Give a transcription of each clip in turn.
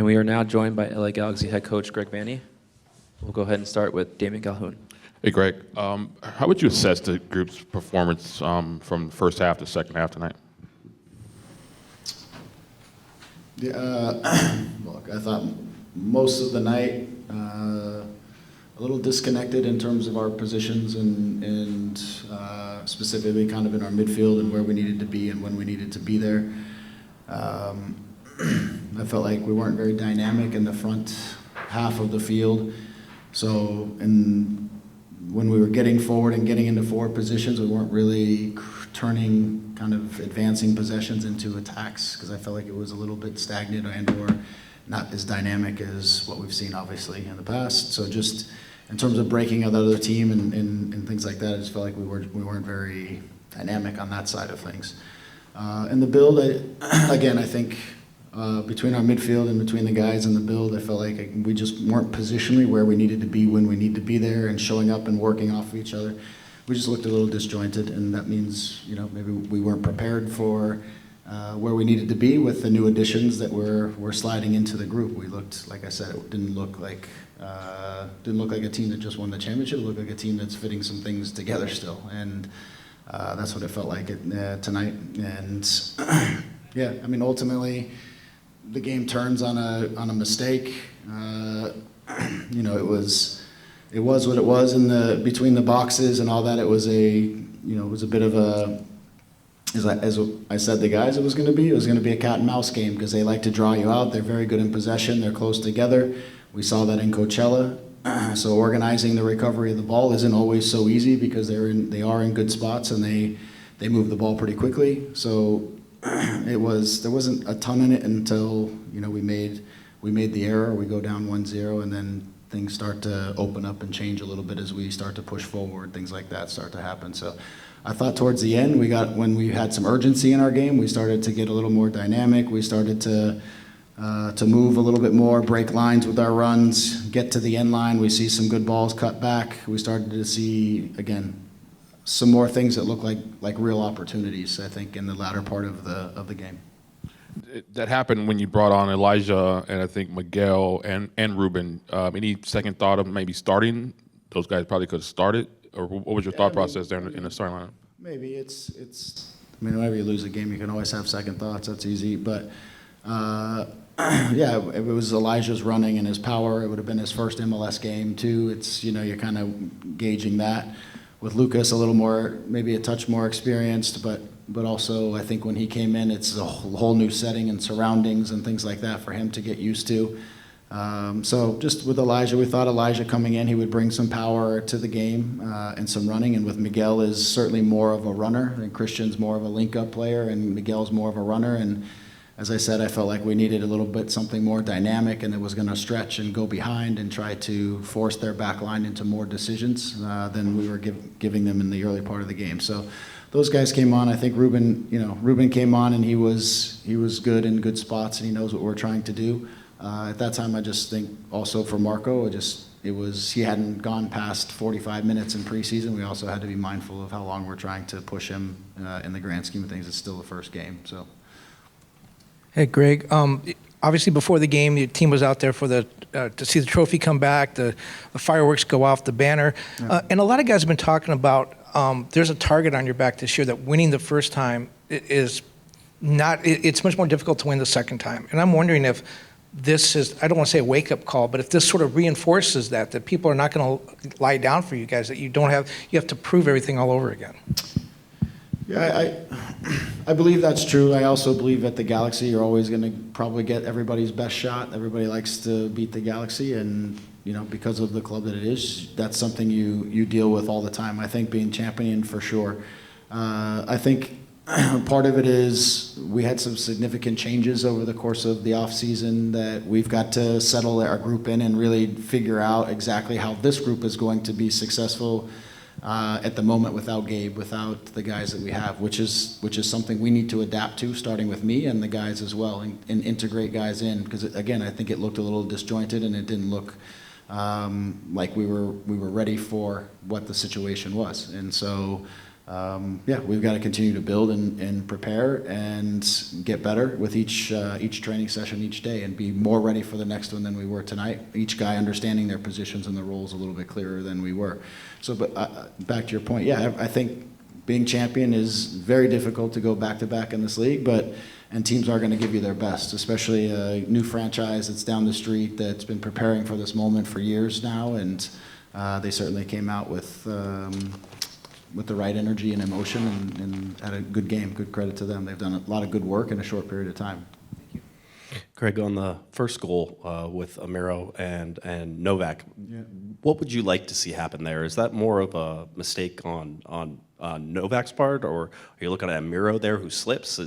And we are now joined by LA Galaxy head coach Greg Vanney. We'll go ahead and start with Damian Calhoun. Hey, Greg. How would you assess the group's performance from first half to second half tonight? Look, I thought most of the night a little disconnected in terms of our positions and specifically kind of in our midfield and where we needed to be and when we needed to be there. I felt like we weren't very dynamic in the front half of the field. So when we were getting forward and getting into forward positions, we weren't really turning kind of advancing possessions into attacks because I felt like it was a little bit stagnant and/or not as dynamic as what we've seen obviously in the past. So just in terms of breaking out the other team and things like that, I just felt like we weren't very dynamic on that side of things. In the build, I think between our midfield and between the guys in the build, I felt like we just weren't positionally where we needed to be when we need to be there and showing up and working off of each other. We just looked a little disjointed, and that means maybe we weren't prepared for where we needed to be with the new additions that were sliding into the group. We looked, like I said, it didn't look like a team that just won the championship. It looked like a team that's fitting some things together still, and that's what it felt like tonight. And yeah, I mean, ultimately, the game turns on a mistake. It was what it was in between the boxes and all that. It was a bit of a, as I said, the guys it was going to be a cat and mouse game because they like to draw you out. They're very good in possession. They're close together. We saw that in Coachella. So organizing the recovery of the ball isn't always so easy because they are in good spots and they move the ball pretty quickly. So there wasn't a ton in it until we made the error. We go down 1-0 and then things start to open up and change a little bit as we start to push forward. Things like that start to happen. So I thought towards the end when we had some urgency in our game, we started to get a little more dynamic. We started to move a little bit more, break lines with our runs, get to the end line. We see some good balls cut back. We started to see again some more things that look like real opportunities, I think, in the latter part of the game. That happened when you brought on Elijah and I think Miguel and Ruben. Any second thought of maybe starting? Those guys probably could have started. Or what was your thought process there in the starting lineup? Maybe it's. I mean, whenever you lose a game, you can always have second thoughts. That's easy, but. Yeah, if it was Elijah's running and his power, it would have been his first MLS game too. It's you're kind of gauging that. With Lucas, a little more, maybe a touch more experienced, but also I think when he came in, it's a whole new setting and surroundings and things like that for him to get used to. So just with Elijah, we thought Elijah coming in, he would bring some power to the game and some running. And with Miguel is certainly more of a runner, and Christian's more of a link-up player, and Miguel's more of a runner. And as I said, I felt like we needed a little bit something more dynamic and that was going to stretch and go behind and try to force their back line into more decisions than we were giving them in the early part of the game. So those guys came on. I think Ruben came on and he was good in good spots and he knows what we're trying to do. At that time, I just think also for Marco, he hadn't gone past 45 minutes in preseason. We also had to be mindful of how long we're trying to push him in the grand scheme of things. It's still the first game, so. Hey, Greg. Obviously, before the game, the team was out there for to see the trophy come back, the fireworks go off, the banner, and a lot of guys have been talking about there's a target on your back this year that winning the first time is not. It's much more difficult to win the second time, and I'm wondering if this is, I don't want to say a wake-up call, but if this sort of reinforces that people are not going to lie down for you guys, that you have to prove everything all over again. Yeah, I believe that's true. I also believe at the Galaxy, you're always going to probably get everybody's best shot. Everybody likes to beat the Galaxy, and because of the club that it is, that's something you deal with all the time. I think being champion for sure. I think part of it is we had some significant changes over the course of the off season that we've got to settle our group in and really figure out exactly how this group is going to be successful. At the moment without Gabe, without the guys that we have, which is something we need to adapt to, starting with me and the guys as well, and integrate guys in. Because again, I think it looked a little disjointed and it didn't look like we were ready for what the situation was. And so yeah, we've got to continue to build and prepare and get better with each training session each day and be more ready for the next one than we were tonight. Each guy understanding their positions and the roles a little bit clearer than we were. So, but back to your point, yeah, I think being champion is very difficult to go back-to-back in this league, and teams are going to give you their best, especially a new franchise that's down the street that's been preparing for this moment for years now, and they certainly came out with the right energy and emotion and had a good game. Good credit to them. They've done a lot of good work in a short period of time. Greg, on the first goal with Amiro and Novak, what would you like to see happen there? Is that more of a mistake on Novak's part, or are you looking at Amiro there who slips?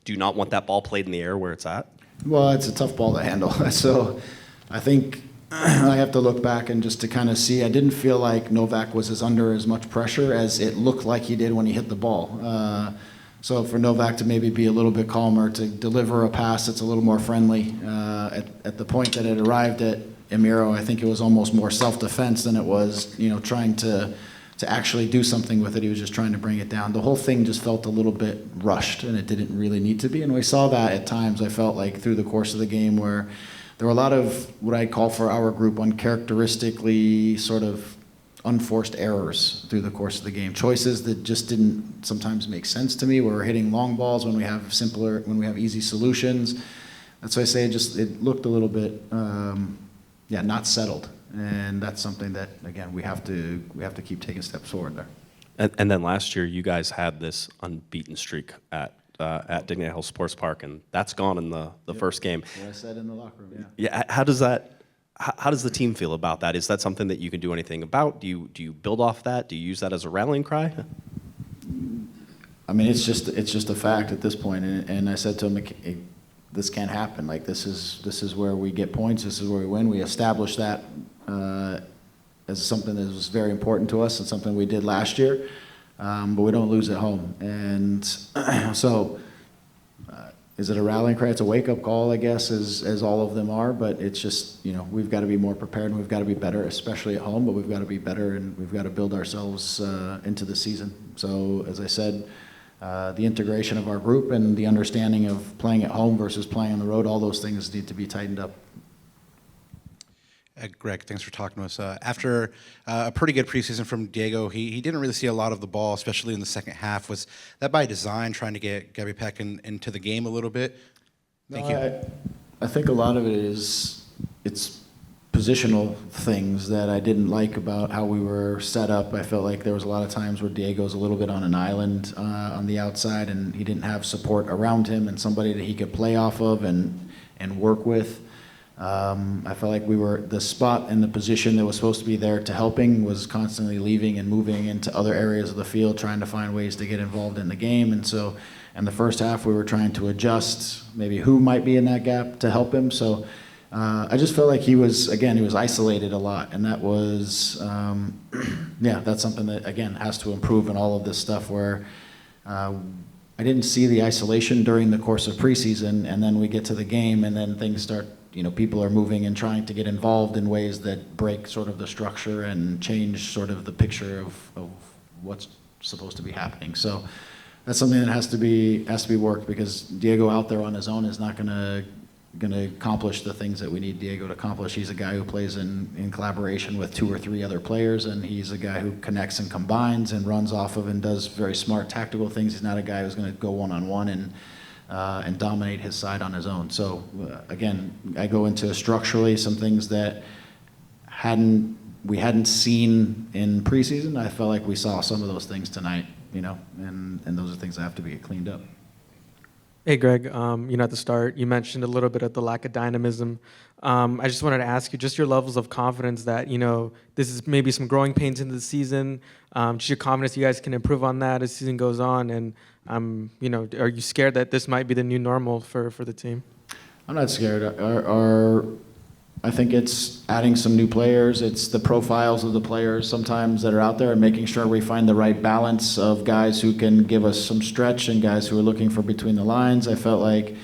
Do you not want that ball played in the air where it's at? Well, it's a tough ball to handle. So I think I have to look back and just to kind of see. I didn't feel like Novak was under as much pressure as it looked like he did when he hit the ball. So for Novak to maybe be a little bit calmer, to deliver a pass that's a little more friendly. At the point that it arrived at Amiro, I think it was almost more self-defense than it was, trying to actually do something with it. He was just trying to bring it down. The whole thing just felt a little bit rushed, and it didn't really need to be. And we saw that at times, I felt like, through the course of the game, where there were a lot of what I call for our group uncharacteristically sort of unforced errors through the course of the game. Choices that just didn't sometimes make sense to me. We're hitting long balls when we have easy solutions. That's why I say it looked a little bit, not settled. And that's something that, again, we have to keep taking steps forward there. And then last year, you guys had this unbeaten streak at Dignity Health Sports Park, and that's gone in the first game. What I said in the locker room, Yeah. How does the team feel about that? Is that something that you can do anything about? Do you build off that? Do you use that as a rallying cry? I mean, it's just a fact at this point. And I said to him, this can't happen. Like, this is where we get points. This is where we win. We established that as something that was very important to us and something we did last year. But we don't lose at home. And so is it a rallying cry? It's a wake-up call, I guess, as all of them are. But it's just, we've got to be more prepared and we've got to be better, especially at home. But we've got to be better and we've got to build ourselves into the season. So, as I said, the integration of our group and the understanding of playing at home versus playing on the road, all those things need to be tightened up. Greg, thanks for talking to us. After a pretty good preseason from Diego, he didn't really see a lot of the ball, especially in the second half. Was that by design, trying to get Gabby Peck into the game a little bit? Thank you. I think a lot of it it's positional things that I didn't like about how we were set up. I felt like there was a lot of times where Diego's a little bit on an island on the outside, and he didn't have support around him and somebody that he could play off of and work with. I felt like the spot and the position that was supposed to be there to helping was constantly leaving and moving into other areas of the field, trying to find ways to get involved in the game. And so in the first half, we were trying to adjust maybe who might be in that gap to help him. So I just felt like he was isolated a lot. And that was, that's something that, again, has to improve in all of this stuff where I didn't see the isolation during the course of preseason, and then we get to the game and then things start, people are moving and trying to get involved in ways that break sort of the structure and change sort of the picture of what's supposed to be happening. So that's something that has to be worked, because Diego out there on his own is not going to accomplish the things that we need Diego to accomplish. He's a guy who plays in collaboration with 2 or 3 other players, and he's a guy who connects and combines and runs off of and does very smart tactical things. He's not a guy who's going to go one-on-one and dominate his side on his own. So again, I go into structurally some things that we hadn't seen in preseason. I felt like we saw some of those things tonight, and those are things that have to be cleaned up. Hey, Greg, at the start, you mentioned a little bit of the lack of dynamism. I just wanted to ask you just your levels of confidence that, this is maybe some growing pains into the season, just your confidence you guys can improve on that as the season goes on, and, are you scared that this might be the new normal for the team? I'm not scared. I think it's adding some new players. It's the profiles of the players sometimes that are out there and making sure we find the right balance of guys who can give us some stretch and guys who are looking for between the lines. I felt like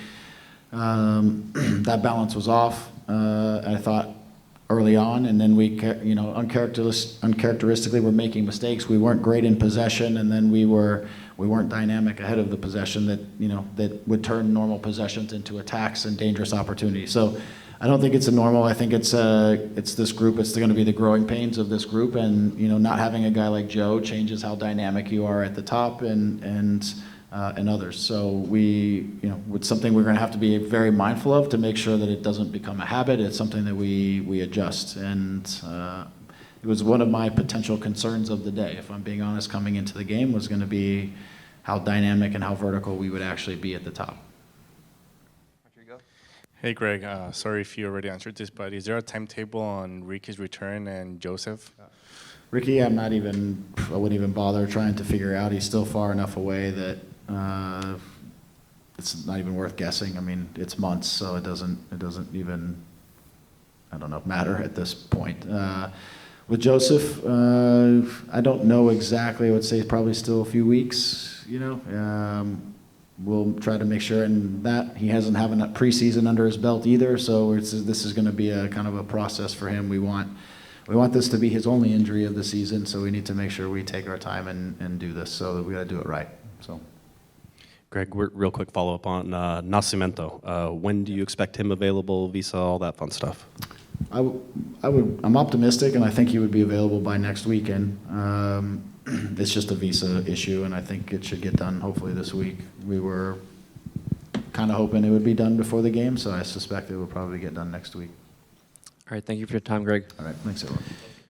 that balance was off. I thought early on, and then we, uncharacteristically, were making mistakes. We weren't great in possession, and then we weren't dynamic ahead of the possession that would turn normal possessions into attacks and dangerous opportunities. So I don't think it's a normal. I think it's this group. It's going to be the growing pains of this group, and not having a guy like Joe changes how dynamic you are at the top and others. So it's something we're going to have to be very mindful of to make sure that it doesn't become a habit. It's something that we adjust. And it was one of my potential concerns of the day, if I'm being honest, coming into the game, was going to be how dynamic and how vertical we would actually be at the top. Hey, Greg. Sorry if you already answered this, but is there a timetable on Ricky's return and Joseph? Ricky, I wouldn't even bother trying to figure out. He's still far enough away that it's not even worth guessing. I mean, it's months, so it doesn't even, I don't know, matter at this point. With Joseph, I don't know exactly. I would say probably still a few weeks. We'll try to make sure, and that he hasn't having a preseason under his belt either. So this is going to be a kind of a process for him. We want this to be his only injury of the season, so we need to make sure we take our time and do this. So we got to do it right. So, Greg, real quick follow up on Nascimento. When do you expect him available? Visa, all that fun stuff. I'm optimistic, and I think he would be available by next weekend. It's just a visa issue, and I think it should get done hopefully this week. We were kind of hoping it would be done before the game, so I suspect it will probably get done next week. All right, thank you for your time, Greg. All right, thanks everyone.